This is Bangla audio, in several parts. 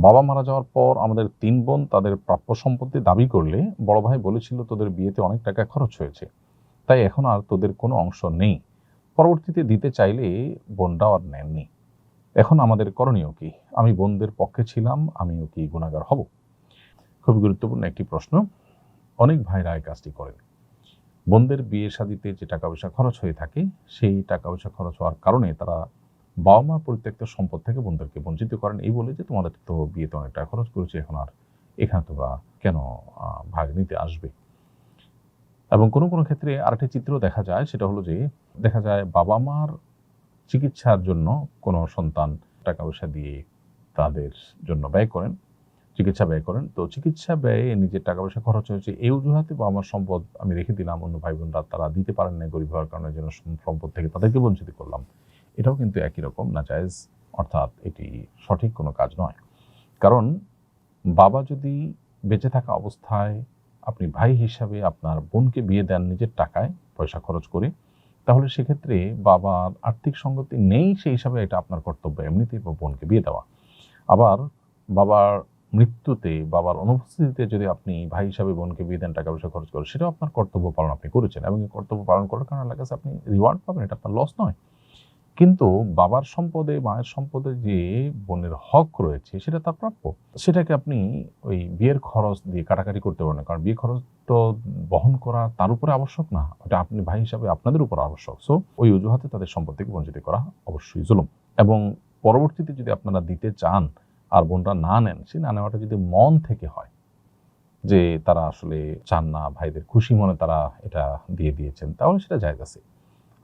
বাবা মারা যাওয়ার পর আমাদের ৩ বোন তাদের প্রাপ্য সম্পত্তি দাবি করলে বড় ভাই বলেছিল, তোদের বিয়েতে অনেক টাকা খরচ হয়েছে, তাই এখন আর তোদের কোনো অংশ নেই। পরবর্তীতে দিতে চাইলে বোনরাও আর নেননি। এখন আমাদের করণীয় কি? আমি বোনদের পক্ষে ছিলাম, আমিও কি গুনাহগার হব? খুব গুরুত্বপূর্ণ একটি প্রশ্ন। অনেক ভাইরা এই কাজটি করেন। বোনদের বিয়ে শাদিতে যে টাকা পয়সা খরচ হয়ে থাকে, সেই টাকা পয়সা খরচ হওয়ার কারণে তারা বাবা মার পরিত্যক্ত সম্পদ থেকে বোনদেরকে বঞ্চিত করেন, এই বলে যে তোমাদের তো বিয়েতে অনেক টাকা খরচ করেছে, এখন আর এখানে তোমরা কেন ভাগ নিতে আসবে। এবং কোনো কোনো ক্ষেত্রে আরেকটি চিত্র দেখা যায়, সেটা হলো যে দেখা যায় বাবা মার চিকিৎসার জন্য কোনো সন্তান টাকা পয়সা দিয়ে তাদের জন্য ব্যয় করেন, চিকিৎসা ব্যয় করেন। তো চিকিৎসা ব্যয়ে নিজের টাকা পয়সা খরচ হয়েছে, এই অজুহাতে বাবা মার সম্পদ আমি রেখে দিলাম, অন্য ভাই বোনরা তারা দিতে পারেন না গরিব হওয়ার কারণে, যেন সম্পদ থেকে তাদেরকে বঞ্চিত করলাম। এটাও কিন্তু একই রকম নাজায়েজ, অর্থাৎ এটি সঠিক কোনো কাজ নয়। কারণ বাবা যদি বেঁচে থাকা অবস্থায় আপনি ভাই হিসাবে আপনার বোনকে বিয়ে দেন নিজের টাকায় পয়সা খরচ করে, তাহলে সেক্ষেত্রে বাবার আর্থিক সঙ্গতি নেই, সেই হিসাবে এটা আপনার কর্তব্য এমনিতেই বোনকে বিয়ে দেওয়া। আবার বাবার মৃত্যুতে, বাবার অনুপস্থিতিতে যদি আপনি ভাই হিসাবে বোনকে বিয়ে দেন টাকা পয়সা খরচ করেন, সেটাও আপনার কর্তব্য পালন আপনি করেছেন, এবং এই কর্তব্য পালন করার কারণে আল্লাহর কাছে আপনি রিওয়ার্ড পাবেন, এটা আপনার লস নয়। কিন্তু বাবার সম্পদে, মায়ের সম্পদে যে বোনের হক রয়েছে সেটা তার প্রাপ্য, সেটাকে আপনি ওই বিয়ের খরচ দিয়ে কাটাকাটি করতে পারেন না। কারণ বিয়ে খরচ তো বহন করা তার উপরে আবশ্যক না, ওটা আপনি ভাই হিসাবে আপনাদের উপর আবশ্যক। সো ওই অজুহাতে তাদের সম্পদ থেকে বঞ্চিত করা অবশ্যই জুলুম। এবং পরবর্তীতে যদি আপনারা দিতে চান আর বোনরা না নেন, সেই না নেওয়াটা যদি মন থেকে হয়, যে তারা আসলে চান না, ভাইদের খুশি মনে তারা এটা দিয়ে দিয়েছেন, তাহলে সেটা জায়েজ আছে।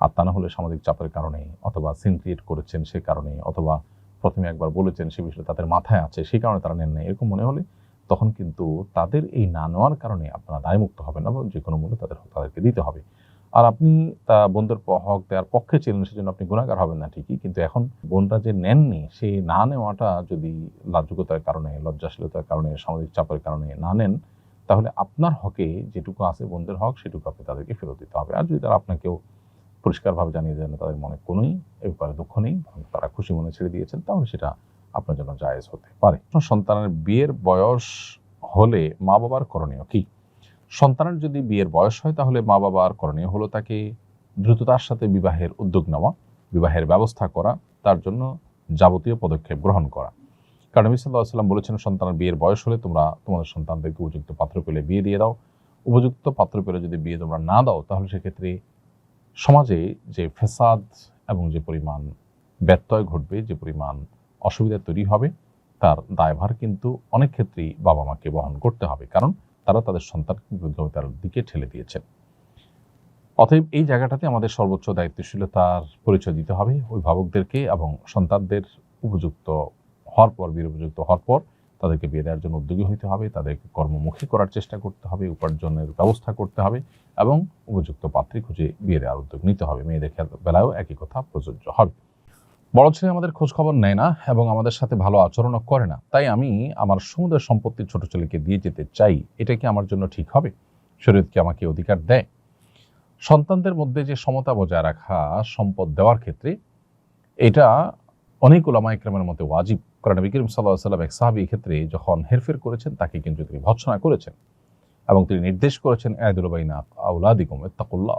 আর তা না হলে সামাজিক চাপের কারণে, অথবা সিন ক্রিয়েট করেছেন সে কারণে, অথবা প্রথমে একবার বলেছেন সে বিষয়ে তাদের মাথায় আছে সেই কারণে তারা নেন নাই, এরকম মনে হলে তখন কিন্তু তাদের এই না নেওয়ার কারণে আপনারা দায়মুক্ত হবেন না, এবং যে কোনো মূল্যে তাদেরকে দিতে হবে। আর আপনি তা বোনদের হক দেওয়ার পক্ষে ছিলেন, সেজন্য আপনি গুনাহগার হবেন না ঠিকই, কিন্তু এখন বোনরা যে নেননি, সেই না নেওয়াটা যদি লাজুকতার কারণে, লজ্জাশীলতার কারণে, সামাজিক চাপের কারণে না নেন, তাহলে আপনার হকে যেটুকু আছে বোনদের হক, সেটুকু আপনি তাদেরকে ফেরত দিতে হবে। আর যদি তারা আপনাকেও পরিষ্কারভাবে জানিয়ে দেন তাদের মনে কোনোই এ ব্যাপারে দুঃখ নেই, তারা খুশি মনে ছেড়ে দিয়েছেন, তাহলে সেটা আপনার জন্য জায়েজ হতে পারে। সন্তানের বিয়ের বয়স হলে মা বাবার করণীয় কি? সন্তানের যদি বিয়ের বয়স হয়, তাহলে মা বাবার করণীয় হলো তাকে দ্রুততার সাথে বিবাহের উদ্যোগ নেওয়া, বিবাহের ব্যবস্থা করা, তার জন্য যাবতীয় পদক্ষেপ গ্রহণ করা। কারণ নবী সাল্লাল্লাহু আলাইহি ওয়াসাল্লাম বলেছেন, সন্তানের বিয়ের বয়স হলে তোমরা তোমাদের সন্তানদেরকে উপযুক্ত পাত্র পেলে বিয়ে দিয়ে দাও। উপযুক্ত পাত্র পেলে যদি বিয়ে তোমরা না দাও, তাহলে সেক্ষেত্রে সমাজে যে ফেসাদ এবং যে পরিমাণ ব্যত্যয় ঘটবে, যে পরিমাণ অসুবিধা তৈরি হবে, তার দায়ভার কিন্তু অনেক ক্ষেত্রেই বাবা মাকে বহন করতে হবে, কারণ তারা তাদের সন্তানকে বিপজ্জনকতার দিকে ঠেলে দিয়েছেন। অতএব এই জায়গাটাতে আমাদের সর্বোচ্চ দায়িত্বশীলতার পরিচয় দিতে হবে অভিভাবকদেরকে, এবং সন্তানদের উপযুক্ত হওয়ার পর, বিয়ের উপযুক্ত হওয়ার পর তাদেরকে বিয়ে দেওয়ার জন্য উদ্যোগী হতে হবে, তাদেরকে কর্মমুখী করার চেষ্টা করতে হবে, উপার্জনের ব্যবস্থা করতে হবে, এবং উপযুক্ত পাত্রী খুঁজে বিয়ে দেওয়ার উদ্যোগ নিতে হবে। মেয়েদের বেলায়ও একই কথা প্রযোজ্য হবে। বড় ছেলে আমাদের খোঁজ খবর নেয় না এবং আমাদের সাথে ভালো আচরণও করে না, তাই আমি আমার সমুদয় সম্পত্তি ছোট ছেলেকে দিয়ে যেতে চাই, এটা কি আমার জন্য ঠিক হবে? শরীয়ত কি আমাকে অধিকার দেয়? সন্তানদের মধ্যে যে সমতা বজায় রাখা সম্পদ দেওয়ার ক্ষেত্রে, এটা অনেক উলামা ইকরামের মতে ওয়াজিব। কারণ নবী করিম সাল্লাল্লাহু আলাইহি ওয়াসাল্লাম এক সাহাবী ক্ষেত্রে যখন হেরফের করেছেন, তাকে কিন্তু তিনি ভর্ৎসনা করেছেন, এবং তিনি নির্দেশ করেছেন, আ'দিলু বাইনা আওলাদিকুম ইত্তাকুল্লাহ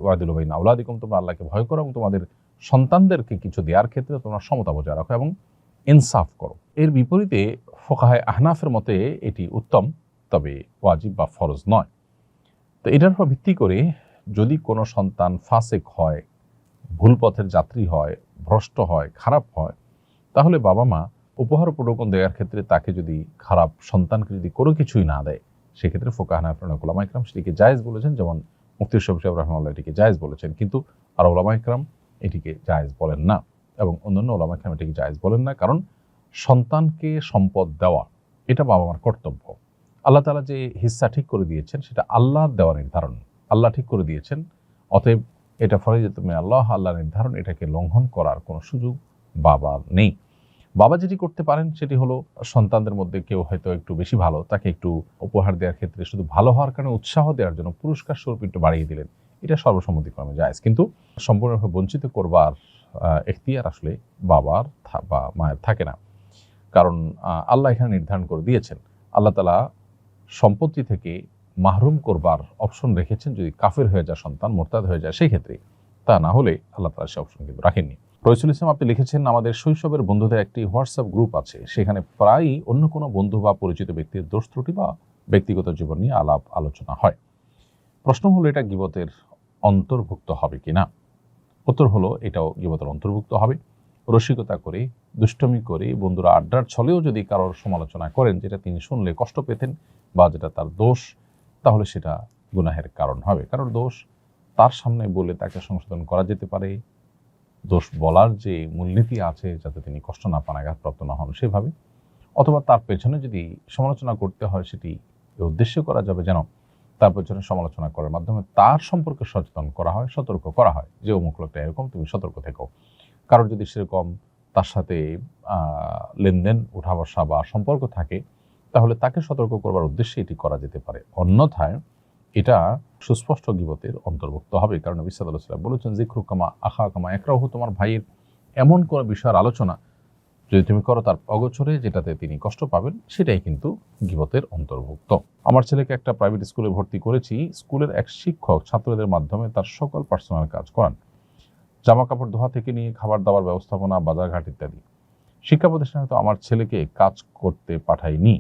ওয়া'দিলু বাইনা আওলাদিকুম, তোমরা আল্লাহকে ভয় করো এবং তোমাদের সন্তানদেরকে কিছু দেওয়ার ক্ষেত্রে তোমরা সমতা বজায় রাখো এবং ইনসাফ করো। এর বিপরীতে ফুকাহায়ে আহনাফের মতে এটি উত্তম, তবে ওয়াজিব বা ফরজ নয়। তো এটার উপর ভিত্তি করে যদি কোনো সন্তান ফাসেক হয়, ভুল পথের যাত্রী হয়, ভ্রষ্ট হয়, খারাপ হয়, তাহলে বাবা মা উপহার উপঢৌকন দেওয়ার ক্ষেত্রে তাকে যদি, খারাপ সন্তানকে যদি কোনো কিছুই না দেয়, সেক্ষেত্রে ফুকাহা হানাফি উলামা ইকরাম সেটিকে জায়েজ বলেছেন, যেমন মুফতি শফি সাহেব রাহিমাহুল্লাহ এটিকে জায়েজ বলেছেন, কিন্তু আর উলামা ইকরাম এটিকে জায়েজ বলেন না, এবং অন্যান্য উলামা ইকরাম এটিকে জায়েজ বলেন না। কারণ সন্তানকে সম্পদ দেওয়া এটা বাবা মার কর্তব্য। আল্লাহ তাআলা যে হিস্সা ঠিক করে দিয়েছেন, সেটা আল্লাহর দেওয়া নির্ধারণ, আল্লাহ ঠিক করে দিয়েছেন। অতএব এটা ফরজিয়াতুম আল্লাহ, আল্লাহ নির্ধারণ, এটাকে লঙ্ঘন করার কোনো সুযোগ বাবার নেই। বাবা যেটি করতে পারেন সেটি হলো, সন্তানদের মধ্যে কেউ হয়তো একটু বেশি ভালো, তাকে একটু উপহার দেওয়ার ক্ষেত্রে শুধু ভালো হওয়ার কারণে উৎসাহ দেওয়ার জন্য পুরস্কার স্বরূপ একটু বাড়িয়ে দিলেন, এটা সর্বসম্মতিক্রমে জায়েজ। কিন্তু সম্পূর্ণভাবে বঞ্চিত করবার এখতিয়ার আসলে বাবার বা মায়ের থাকে না। কারণ আল্লাহ এখানে নির্ধারণ করে দিয়েছেন, আল্লাহ তাআলা সম্পত্তি থেকে মাহরুম করবার অপশন রেখেছেন যদি কাফের হয়ে যায় সন্তান, মোরতাদ হয়ে যায় সেই ক্ষেত্রে। তা না হলে আল্লাহ তাআলা সে অপশন কিন্তু রাখেননি। রইসুল ইসলাম আপনি লিখেছেন, আমাদের শৈশবের বন্ধুদের একটি হোয়াটসঅ্যাপ গ্রুপ আছে, সেখানে প্রায়ই অন্য কোনো বন্ধু বা পরিচিত ব্যক্তির দোষ ত্রুটি বা ব্যক্তিগত জীবন নিয়ে আলাপ আলোচনা হয়। প্রশ্ন হলো, এটা গীবতের অন্তর্ভুক্ত হবে কিনা? উত্তর হলো, এটাও গীবতের অন্তর্ভুক্ত হবে। রসিকতা করে, দুষ্টমি করে, বন্ধুরা আড্ডার ছলেও যদি কারোর সমালোচনা করেন যেটা তিনি শুনলে কষ্ট পেতেন বা যেটা তার দোষ, তাহলে সেটা গুনাহের কারণ হবে। কারণ দোষ তার সামনে বলে তাকে সংশোধন করা যেতে পারে, দোষ বলার যে মূলনীতি আছে যাতে তিনি কষ্ট না পান, আঘাতপ্রাপ্ত না হন সেভাবে, অথবা তার পেছনে যদি সমালোচনা করতে হয় সেটি উদ্দেশ্য করা যাবে যেন তার পেছনে সমালোচনা করার মাধ্যমে তার সম্পর্কে সচেতন করা হয়, সতর্ক করা হয় যে অমুক লোকটা এরকম, তুমি সতর্ক থেকো। কারণ যদি সেরকম তার সাথে লেনদেন, উঠা বসা বা সম্পর্ক থাকে, তাহলে তাকে সতর্ক করবার উদ্দেশ্যে এটি করা যেতে পারে। অন্যথায় এটা সুস্পষ্ট গীবতের অন্তর্ভুক্ত হবে। কারণ নবী সাল্লাল্লাহু আলাইহি ওয়াসাল্লাম বলেছেন, যিকরুকামা আখাকামা ইয়াকরাহু, তোমার ভাইয়ের এমন কোনো বিষয়ের আলোচনা যদি তুমি করো তার অগোচরে, যেটাতে তিনি কষ্ট পাবেন, সেটাই কিন্তু গীবতের অন্তর্ভুক্ত। আমার ছেলেকে একটা প্রাইভেট স্কুলে ভর্তি করেছি। স্কুলের এক শিক্ষক ছাত্রদের মাধ্যমে তার সকল পার্সোনাল কাজ করান, জামা কাপড় ধোয়া থেকে নিয়ে খাবার দাবার ব্যবস্থাপনা, বাজারঘাট ইত্যাদি। শিক্ষা প্রতিষ্ঠানে তো আমার ছেলেকে কাজ করতে পাঠাইনি।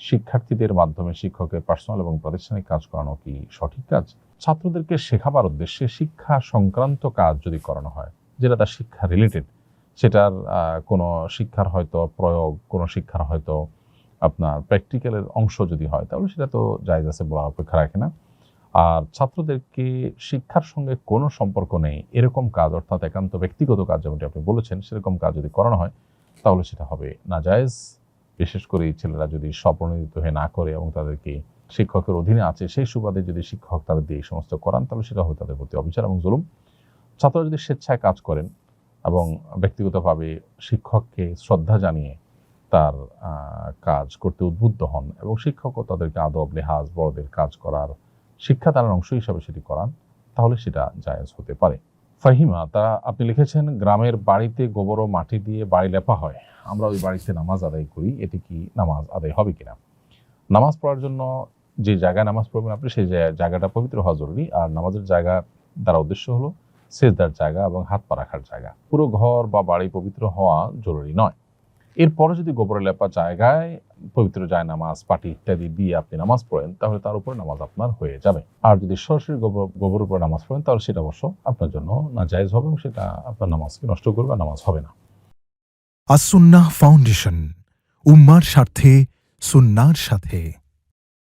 শিক্ষার্থীদের মাধ্যমে শিক্ষকের পার্সোনাল এবং প্রাতিষ্ঠানিক কাজ করানো কি সঠিক কাজ? ছাত্রদেরকে শেখাবার উদ্দেশ্যে শিক্ষা সংক্রান্ত কাজ যদি করানো হয়, যেটা তার শিক্ষা রিলেটেড, সেটার কোনো শিক্ষার হয়তো প্রয়োগ, কোনো শিক্ষার হয়তো আপনার প্র্যাকটিক্যালের অংশ যদি হয়, তাহলে সেটা তো জায়েজ আছে, বলার অপেক্ষা রাখে না। আর ছাত্রদেরকে শিক্ষার সঙ্গে কোনো সম্পর্ক নেই এরকম কাজ, অর্থাৎ একান্ত ব্যক্তিগত কাজ যেমনটি আপনি বলেছেন, সেরকম কাজ যদি করানো হয় তাহলে সেটা হবে নাজায়েজ। বিশেষ করে ছেলেরা যদি স্বপ্রণোদিত হয়ে না করে এবং তাদেরকে শিক্ষকের অধীনে আছে সেই সুবাদে যদি শিক্ষক তাদের দিয়ে এই সমস্ত করান, তাহলে সেটা হবে তাদের প্রতি অবিচার এবং জুলুম। ছাত্ররা যদি স্বেচ্ছায় কাজ করেন এবং ব্যক্তিগতভাবে শিক্ষককে শ্রদ্ধা জানিয়ে তার কাজ করতে উদ্বুদ্ধ হন এবং শিক্ষকও তাদেরকে আদব, লেহাজ, বড়দের কাজ করার শিক্ষা তার অংশ হিসাবে সেটি করান, তাহলে সেটা জায়েজ হতে পারে। ফাহিমা তারা আপনি লিখেছেন, গ্রামের বাড়িতে গোবর ও মাটি দিয়ে বাড়ি লেপা হয়, আমরা ওই বাড়িতে নামাজ আদায় করি, এটি কি নামাজ আদায় হবে কিনা? নামাজ পড়ার জন্য যে জায়গায় নামাজ পড়বেন আপনি, সেই জায়গাটা পবিত্র হওয়া জরুরি। আর নামাজের জায়গা দ্বারা উদ্দেশ্য হলো সেজদার জায়গা এবং হাত পা রাখার জায়গা। পুরো ঘর বা বাড়ি পবিত্র হওয়া জরুরি নয়। এরপরে যদি গোবরে লেপা জায়গায় পবিত্র যায় নামাজ, পাটি ইত্যাদি দিয়ে আপনি নামাজ পড়েন, তাহলে তার উপরে নামাজ আপনার হয়ে যাবে। আর যদি সরাসরি গোবর উপরে নামাজ পড়েন, তাহলে সেটা অবশ্য আপনার জন্য নাজায়েজ হবে এবং সেটা আপনার নামাজকে নষ্ট করবে, নামাজ হবে না। আস-সুন্নাহ ফাউন্ডেশন, উম্মার স্বার্থে সুন্নাহর সাথে।